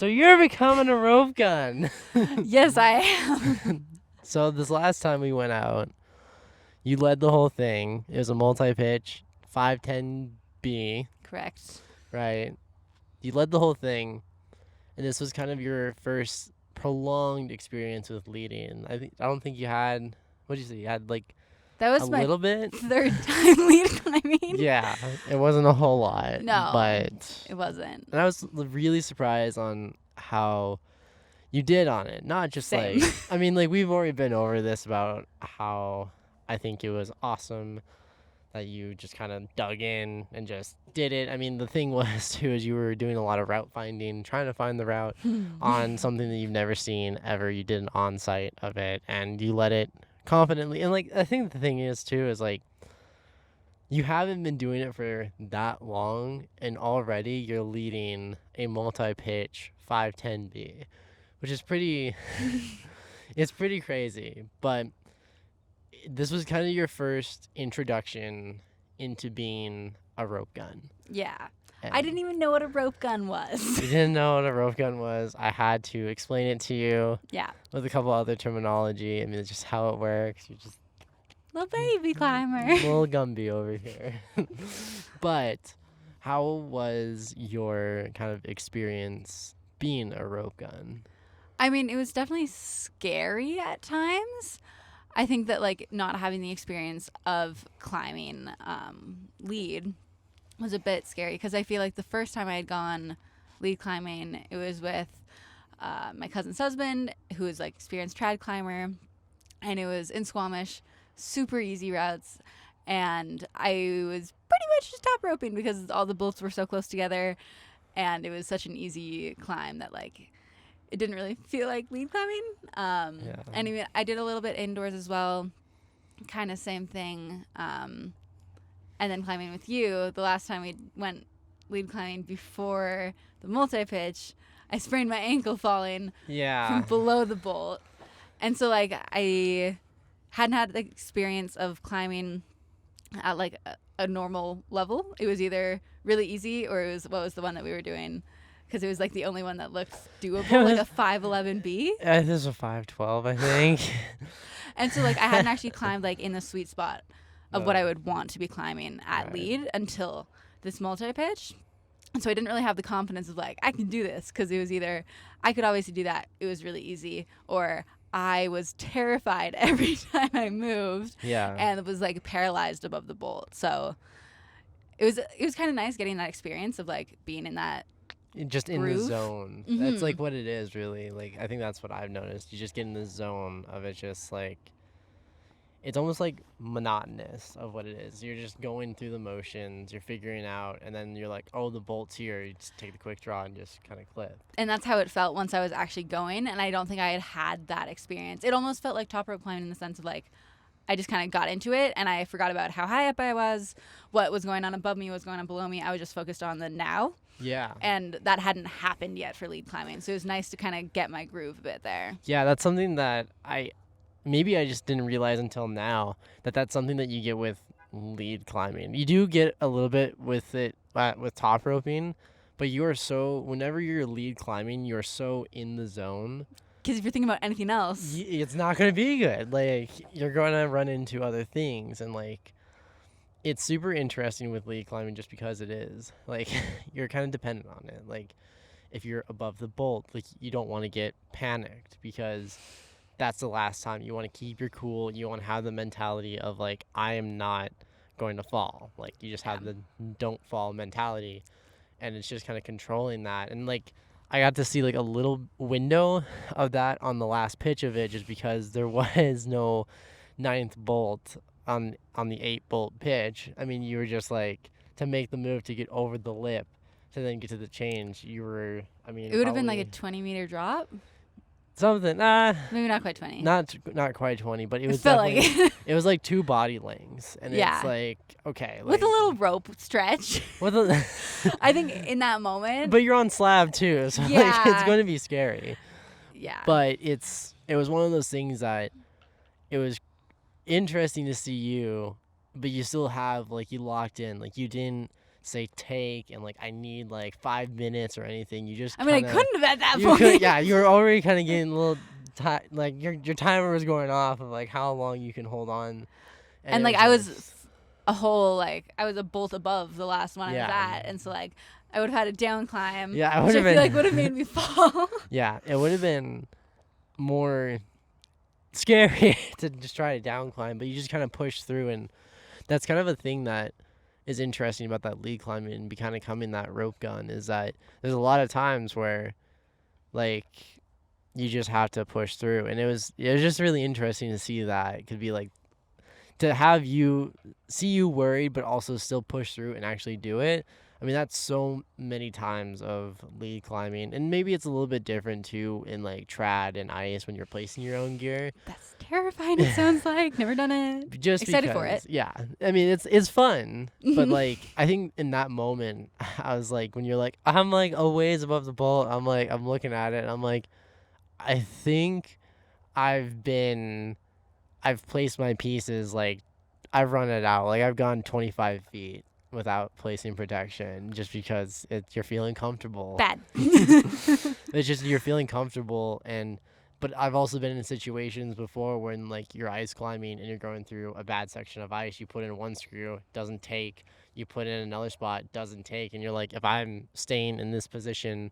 So you're becoming a rope gun. Yes, I am. So this last time we went out, you led the whole thing. It was a multi-pitch, 510B, Correct. right? You led the whole thing, and this was kind of your first prolonged experience with leading. I don't think you had. What did you say? You had like That a was my little bit. third time lead climbing. Yeah, it wasn't a whole lot. No, but it wasn't. and I was really surprised on how you did on it. Not just Same. like I mean, like we've already been over this about how I think it was awesome that you just kind of dug in and just did it. I mean, the thing was too is you were doing a lot of route finding, trying to find the route on something that you've never seen ever. You did an on-site of it, and you let it confidently. And like I think the thing is too is like you haven't been doing it for that long, and already you're leading a multi-pitch 510B, which is pretty. It's pretty crazy, but this was kind of your first introduction into being a rope gun. Yeah. And I didn't even know what a rope gun was. you didn't know what a rope gun was. I had to explain it to you Yeah. with a couple other terminology. I mean, it's just how it works. You're just Little baby climber. little Gumby over here. But how was your kind of experience being a rope gun? I mean, it was definitely scary at times. I think that like not having the experience of climbing lead was a bit scary because I feel like the first time I had gone lead climbing, it was with my cousin's husband, who is like experienced trad climber, and it was in Squamish, super easy routes, and I was pretty much just top roping because all the bolts were so close together, and it was such an easy climb that like it didn't really feel like lead climbing. And even, I did a little bit indoors as well, kind of same thing. And then climbing with you, the last time we went lead climbing before the multi-pitch, I sprained my ankle falling from below the bolt. And so like I hadn't had the experience of climbing at like a normal level. It was either really easy or it was what was the one that we were doing, because it was like the only one that looked doable, like a 511B. This is a 512, I think. And so like I hadn't actually climbed like in the sweet spot of what I would want to be climbing at lead until this multi-pitch. And so I didn't really have the confidence of like, I can do this, because it was either I could obviously do that, it was really easy, or I was terrified every time I moved and it was like paralyzed above the bolt. So it was kind of nice getting that experience of like being in that just in groove. the zone. Mm-hmm. That's like what it is, really. Like I think that's what I've noticed. You just get in the zone of it, just like it's almost like monotonous of what it is. You're just going through the motions, you're figuring out, and then you're like, oh, the bolt's here. You just take the quick draw and just kind of clip. And that's how it felt once I was actually going, and I don't think I had that experience. It almost felt like top rope climbing in the sense of like I just kind of got into it and I forgot about how high up I was, what was going on above me, what was going on below me. I was just focused on the now. Yeah. And that hadn't happened yet for lead climbing. So it was nice to kind of get my groove a bit there. Yeah, that's something that I just didn't realize until now, that that's something that you get with lead climbing. You do get a little bit with it with top roping, but you are so, whenever you're lead climbing, you're so in the zone. Because if you're thinking about anything else, it's not going to be good. Like, you're going to run into other things, and like it's super interesting with lead climbing just because it is. Like, you're kind of dependent on it. Like, if you're above the bolt, like, you don't want to get panicked because that's the last time. You want to keep your cool. You want to have the mentality of, like, I am not going to fall. Like, you just have the don't fall mentality, and it's just kind of controlling that. And, like, I got to see, like, a little window of that on the last pitch of it just because there was no ninth bolt on the 8-bolt pitch. I mean, you were just like, to make the move to get over the lip to then get to the change, you were, I mean, it would have been like a 20-meter drop. Something. Maybe not quite 20. Not quite 20, but it was felt definitely, like it was like 2 body lengths, and it's like, okay, like, with a little rope stretch. with a I think in that moment. But you're on slab too, so like it's going to be scary. Yeah. But it was one of those things that it was interesting to see you, but you still have, like, you locked in, like, you didn't say take and like I need like 5 minutes or anything. You just I mean, I kind of couldn't have at that point. yeah, you were already kind of getting a little like your timer was going off of like how long you can hold on, And it like was I was just I was a bolt above the last one I was yeah. at, and so like I would have had a down climb, Yeah, I which would I have feel like been. would have made me fall. Yeah, it would have been more scary to just try to down climb, but you just kind of push through, and that's kind of a thing that is interesting about that lead climbing and becoming that rope gun is that there's a lot of times where like you just have to push through, and it was just really interesting to see that it could be like to have you see you worried but also still push through and actually do it. I mean, that's so many times of lead climbing, and maybe it's a little bit different too in like trad and ice when you're placing your own gear. That's terrifying. It sounds like never done it. Just Excited because, for it. yeah. I mean, it's fun, but Mhm. like I think in that moment, I was like, when you're like, I'm like a ways above the bolt. I'm like, I'm looking at it, and I'm like, I think I've been, I've placed my pieces like, I've run it out. Like I've gone 25 feet without placing protection just because you're feeling comfortable. Bad. It's just you're feeling comfortable, and but I've also been in situations before when like you're ice climbing and you're going through a bad section of ice. You put in one screw, doesn't take. You put in another spot, doesn't take, and you're like, if I'm staying in this position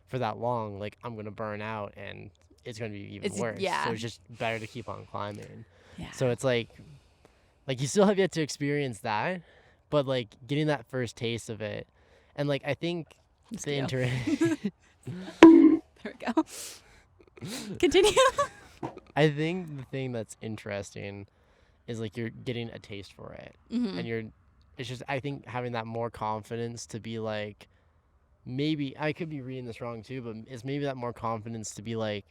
for that long, like I'm gonna burn out, and it's gonna be even worse. Yeah. So it's just better to keep on climbing. Yeah. So it's like you still have yet to experience that, but like getting that first taste of it, and like I think the Mosquito. inter. There we go. Continue. I think the thing that's interesting is like you're getting a taste for it, Mhm. and it's just I think having that more confidence to be like, maybe I could be reading this wrong too, but it's maybe that more confidence to be like,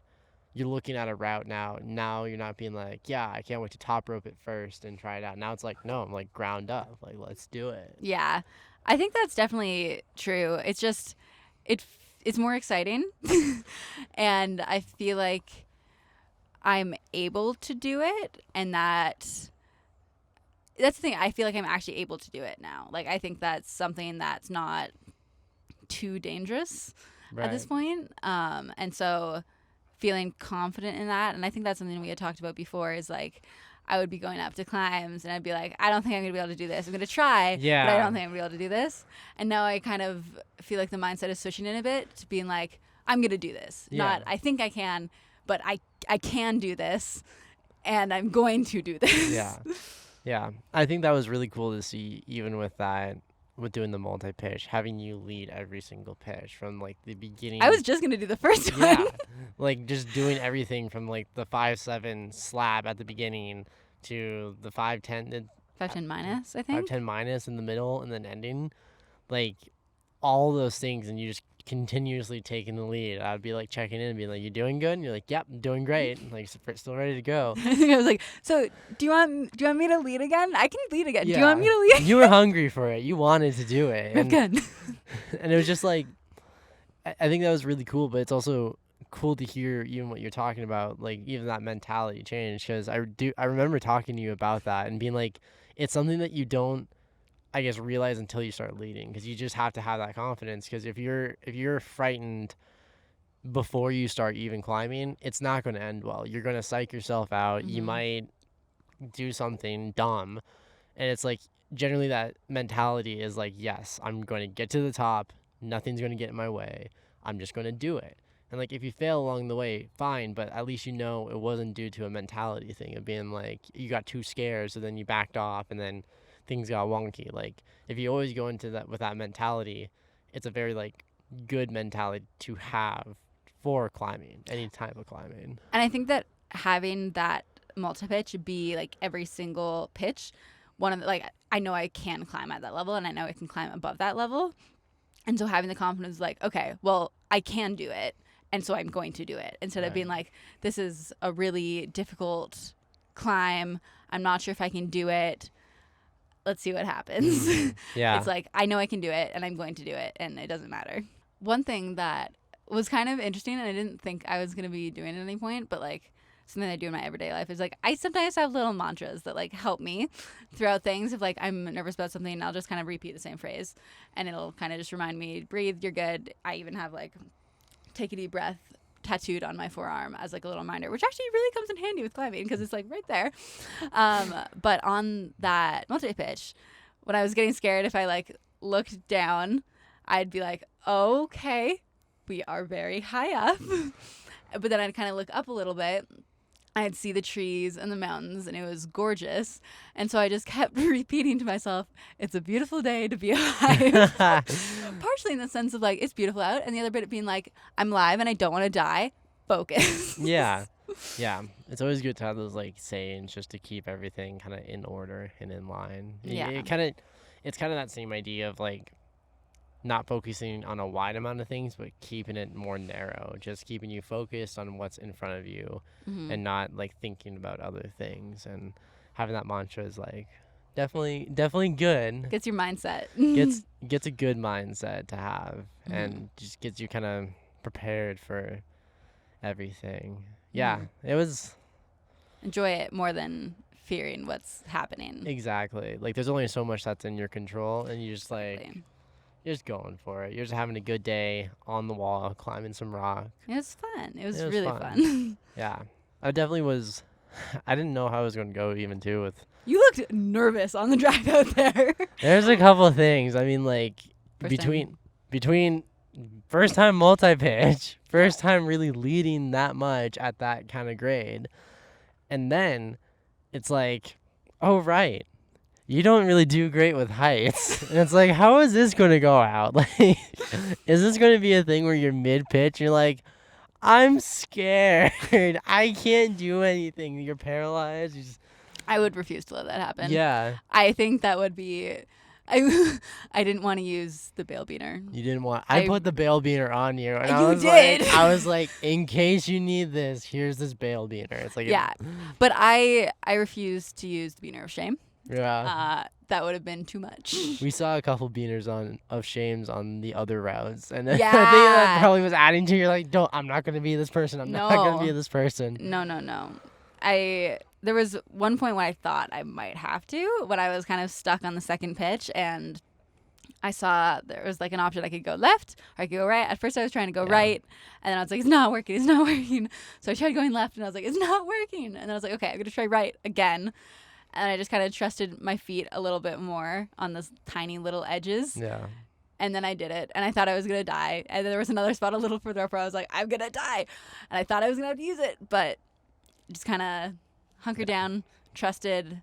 you're looking at a route now. Now you're not being like, yeah, I can't wait to top rope it first and try it out. Now it's like, no, I'm like ground up, like let's do it. Yeah. I think that's definitely true. It's just it's more exciting. And I feel like I'm able to do it, and that's the thing. I feel like I'm actually able to do it now. Like I think that's something that's not too dangerous at this point. And so feeling confident in that, and I think that's something we had talked about before, is like I would be going up to climbs and I'd be like, I don't think I'm gonna be able to do this. I'm gonna try, but I don't think I'm gonna be able to do this. And now I kind of feel like the mindset is switching in a bit to being like, I'm gonna do this. Yeah. Not I think I can, but I can do this, and I'm going to do this. Yeah. I think that was really cool to see, even with that, with doing the multi-pitch, having you lead every single pitch from like the beginning. I was just gonna do the first one. Yeah, like just doing everything from like the 5-7 slab at the beginning to the 5-10, 5-10 minus, I think. 5-10 minus in the middle, and then ending, like all those things, and you just continuously taking the lead. I'd be like checking in and being like, "You doing good?" And you're like, "Yep, I'm doing great." And, like still ready to go. I think I was like, so do you want me to lead again? I can lead again. Yeah. Do you want me to lead? You were hungry for it. You wanted to do it. And, Good. and it was just like, I think that was really cool, but it's also cool to hear even what you're talking about, like even that mentality change, because I remember talking to you about that and being like, it's something that you don't, I guess, realize until you start leading, because you just have to have that confidence, because if you're frightened before you start even climbing, it's not going to end well. You're going to psych yourself out. You might do something dumb, and it's like generally that mentality is like, yes, I'm going to get to the top, nothing's going to get in my way, I'm just going to do it. And like if you fail along the way, fine, but at least you know it wasn't due to a mentality thing of being like you got too scared, so then you backed off and then things got wonky. Like if you always go into that with that mentality, it's a very like good mentality to have for climbing, any type of climbing. And I think that having that multi-pitch be like every single pitch, one of the, like I know I can climb at that level, and I know I can climb above that level. And so having the confidence like, okay, well, I can do it, and so I'm going to do it, instead of being like, this is a really difficult climb, I'm not sure if I can do it, let's see what happens. Yeah. It's like, I know I can do it, and I'm going to do it, and it doesn't matter. One thing that was kind of interesting, and I didn't think I was going to be doing at any point, but like something I do in my everyday life is like I sometimes have little mantras that like help me throughout things. If like I'm nervous about something, I'll just kind of repeat the same phrase, and it'll kind of just remind me, breathe, you're good. I even have like take a deep breath tattooed on my forearm as like a little reminder, which actually really comes in handy with climbing because it's like right there. But on that multi-pitch, when I was getting scared, if I like looked down, I'd be like, okay, we are very high up. But then I'd kind of look up a little bit. I'd see the trees and the mountains, and it was gorgeous. And so I just kept repeating to myself, it's a beautiful day to be alive. Partially in the sense of like, it's beautiful out. And the other bit of being like, I'm live and I don't want to die. Focus. Yeah. Yeah. It's always good to have those like sayings just to keep everything kind of in order and in line. Yeah. It's kind of that same idea of like not focusing on a wide amount of things, but keeping it more narrow, just keeping you focused on what's in front of you and not like thinking about other things. And having that mantra is like definitely good. Gets your mindset. Gets a good mindset to have and just gets you kind of prepared for everything. Yeah, it was. Enjoy it more than fearing what's happening. Exactly. Like there's only so much that's in your control, and you just like you're just going for it. You're just having a good day on the wall, climbing some rock. It was fun. It was really fun. Yeah, I definitely was. I didn't know how I was going to go even too with. You looked nervous on the drive out there. There's a couple of things. I mean, like between first time multi-pitch, first time really leading that much at that kind of grade, and then it's like, oh right, you don't really do great with heights. And it's like, how is this going to go out? Like, is this going to be a thing where you're mid-pitch and you're like, I'm scared. I can't do anything. You're paralyzed. I would refuse to let that happen. Yeah. I think that would be... I didn't want to use the bail beaner. You didn't want... I put the bail beaner on you. And I was like, in case you need this, here's this bail beaner. It's like... Yeah. But I refused to use the beaner of shame. Yeah. That would have been too much. We saw a couple beaners of shames on the other routes. And I think Yeah. that probably was adding to, you're like, I'm not going to be this person. I'm not going to be this person. No. There was one point when I thought I might have to, when I was kind of stuck on the second pitch, and I saw there was like an option. I could go left or I could go right. At first I was trying to go right, and then I was like, it's not working. So I tried going left, and I was like, it's not working. And then I was like, okay, I'm going to try right again. And I just kind of trusted my feet a little bit more on those tiny little edges. Yeah. And then I did it, and I thought I was going to die. And then there was another spot a little further up where I was like, I'm going to die. And I thought I was going to have to use it, but just kind of hunkered down, trusted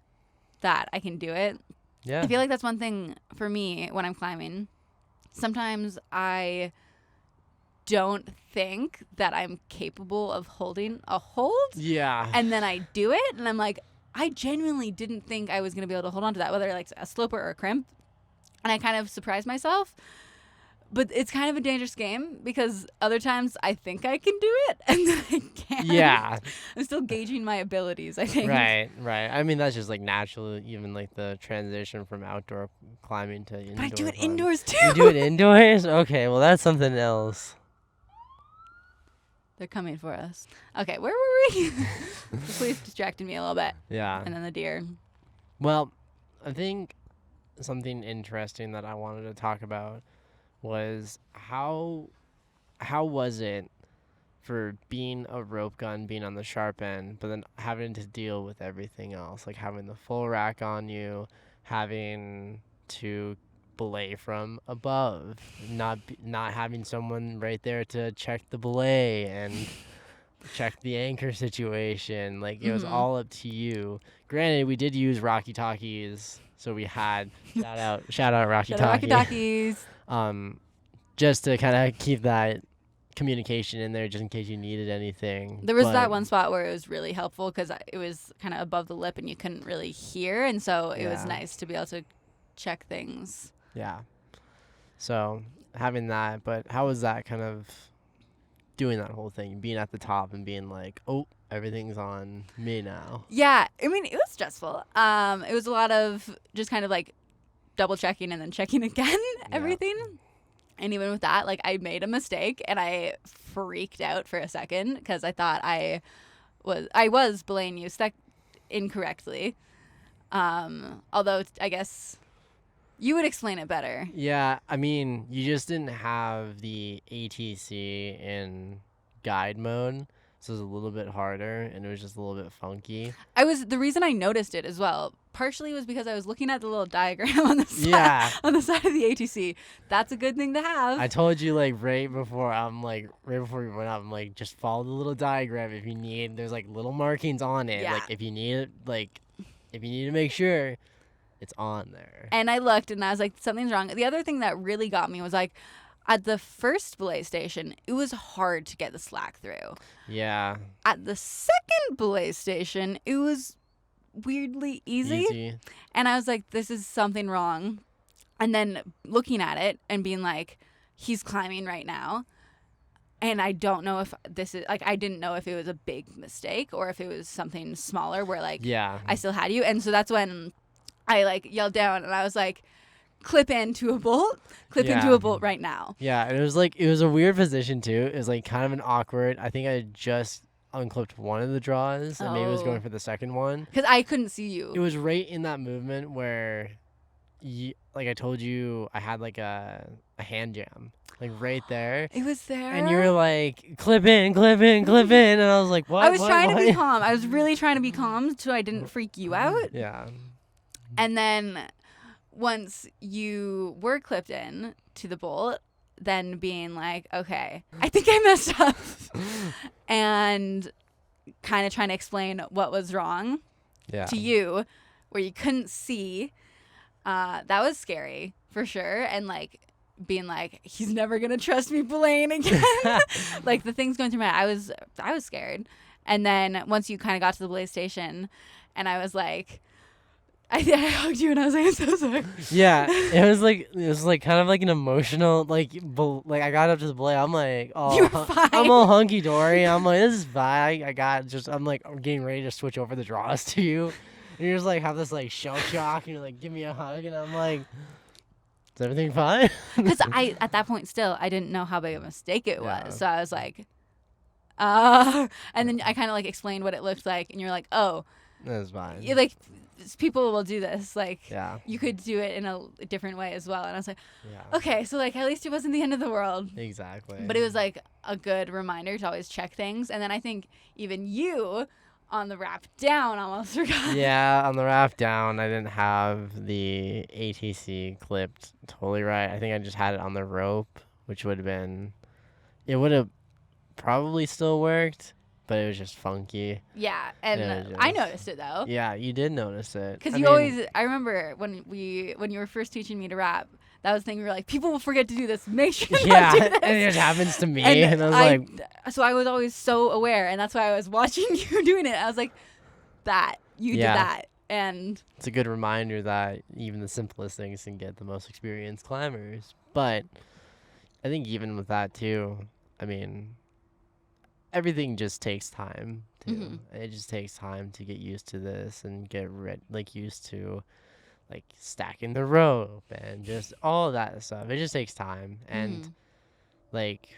that I can do it. Yeah. I feel like that's one thing for me when I'm climbing. Sometimes I don't think that I'm capable of holding a hold. Yeah. And then I do it, and I'm like, I genuinely didn't think I was going to be able to hold on to that, whether like a sloper or a crimp. And I kind of surprised myself. But it's kind of a dangerous game because other times I think I can do it and then I can't. Yeah. I'm still gauging my abilities, I think. Right. I mean, that's just like natural, even like the transition from outdoor climbing to indoor. But I do it climbing. indoors too. You do it indoors? Okay, well, that's something else. They're coming for us. Okay, where were we? The police distracted me a little bit. Yeah. And then the deer. Well, I think something interesting that I wanted to talk about was how was it for being a rope gun, being on the sharp end, but then having to deal with everything else, like having the full rack on you, having to belay from above, not having someone right there to check the belay and check the anchor situation. Like it was all up to you. Granted, we did use Rocky Talkies, so we had shout out Rocky Talkies. Just to kind of keep that communication in there, just in case you needed anything. There was that one spot where it was really helpful because it was kind of above the lip and you couldn't really hear, and so it was nice to be able to check things. Yeah. So having that, but how was that kind of doing that whole thing, being at the top and being like, oh, everything's on me now? Yeah, I mean, it was stressful. It was a lot of just kind of like double checking and then checking again, everything. And even with that, like I made a mistake and I freaked out for a second because I thought I I was belaying you incorrectly. Although I guess you would explain it better. Yeah, I mean, you just didn't have the ATC in guide mode, so it was a little bit harder, and it was just a little bit funky. The reason I noticed it as well, partially was because I was looking at the little diagram on the side, Yeah. on the side of the ATC. That's a good thing to have. I told you like right before we went up, I'm like, just follow the little diagram if you need. There's like little markings on it. Yeah. Like if you need it, if you need to make sure it's on there. And I looked and I was like, something's wrong. The other thing that really got me was like, at the first belay station, it was hard to get the slack through. Yeah. At the second belay station, it was weirdly easy. And I was like, this is something wrong. And then looking at it and being like, he's climbing right now. And I don't know if this is like, I didn't know if it was a big mistake or if it was something smaller where like, yeah, I still had you. And so that's when I like yelled down and I was like, clip into a bolt right now. Yeah, and it was a weird position too. It was like kind of an awkward. I think I had just unclipped one of the draws and maybe was going for the second one. Because I couldn't see you. It was right in that movement where, like I told you, I had like a hand jam. Like right there. It was there. And you were like, clip in, clip in, clip in. And I was like, what? I was trying to be calm. I was really trying to be calm so I didn't freak you out. Yeah. And then once you were clipped in to the bolt, then being like, okay, I think I messed up. And kind of trying to explain what was wrong to you where you couldn't see. That was scary for sure. And like being like, he's never going to trust me belaying again. Like the things going through my head, I was scared. And then once you kind of got to the belay station and I was like, I hugged you and I was like, I'm so sorry. Yeah, it was like kind of like an emotional like I got up to the belay. I'm like, oh, You're fine. I'm all hunky dory. I'm like, this is fine. I'm like getting ready to switch over the draws to you, and you're just like have this like shell shock, and you're like, give me a hug, and I'm like, is everything fine? Because at that point still I didn't know how big of a mistake it was, so I was like, and then I kind of like explained what it looked like, and you're like, oh, that's fine. You're like, people will do this. Like, you could do it in a different way as well. And I was like, okay, so like at least it wasn't the end of the world. Exactly. But it was like a good reminder to always check things. And then I think even you on the wrap down almost forgot. Yeah, on the wrap down, I didn't have the ATC clipped totally right. I think I just had it on the rope, which would have probably still worked. But it was just funky. Yeah, and I noticed it though. Yeah, you did notice it. Because I remember when you were first teaching me to rap, that was the thing. We were like, people will forget to do this. Make sure you do this. And it happens to me, and I was so I was always so aware, and that's why I was watching you doing it. I was like, you did that, and it's a good reminder that even the simplest things can get the most experienced climbers. But I think even with that too, I mean, everything just takes time too. Mm-hmm. It just takes time to get used to this and get used to like stacking the rope and just all of that stuff. It just takes time. And like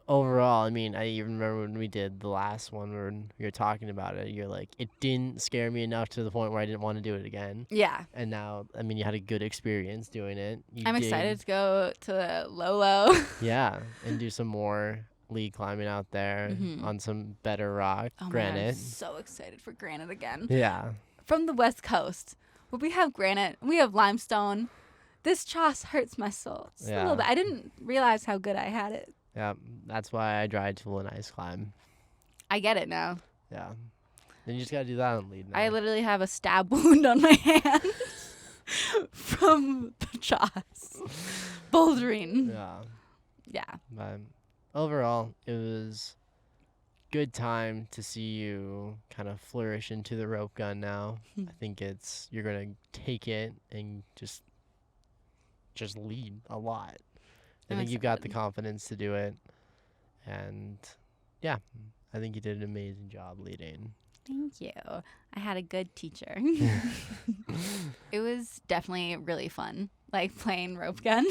overall, I mean, I even remember when we did the last one when we were talking about it, you're like, it didn't scare me enough to the point where I didn't want to do it again. Yeah. And now, I mean, you had a good experience doing it. I'm excited to go to Lolo. Yeah, and do some more lead climbing out there on some better rock, granite. Man, I'm so excited for granite again. Yeah. From the West Coast, where we have granite, we have limestone. This choss hurts my soul just a little bit. I didn't realize how good I had it. Yeah, that's why I dried tool and ice climb. I get it now. Yeah. Then you just gotta do that on lead now. I literally have a stab wound on my hand from the choss. Bouldering. Yeah. Yeah. But overall, it was good time to see you kind of flourish into the rope gun now. I think you're gonna take it and just lead a lot. I think you've got the confidence to do it, and yeah, I think you did an amazing job leading. Thank you. I had a good teacher. It was definitely really fun, like playing rope gun,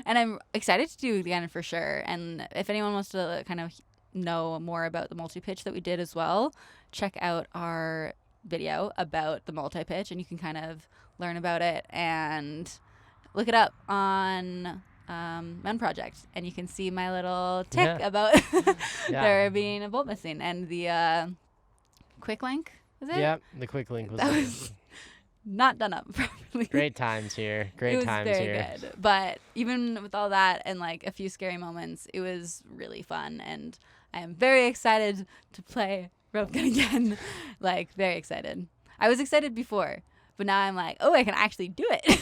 and I'm excited to do it again for sure. And if anyone wants to kind of know more about the multi-pitch that we did as well, check out our video about the multi-pitch, and you can kind of learn about it and look it up on Men Project, and you can see my little tick about there being a bolt missing, and the quick link, was it? Yep, the quick link was, was not done up properly. Great times here. Great times here. It was very good. But even with all that and like a few scary moments, it was really fun, and I am very excited to play rope gun again. Like, very excited. I was excited before, but now I'm like, oh, I can actually do it.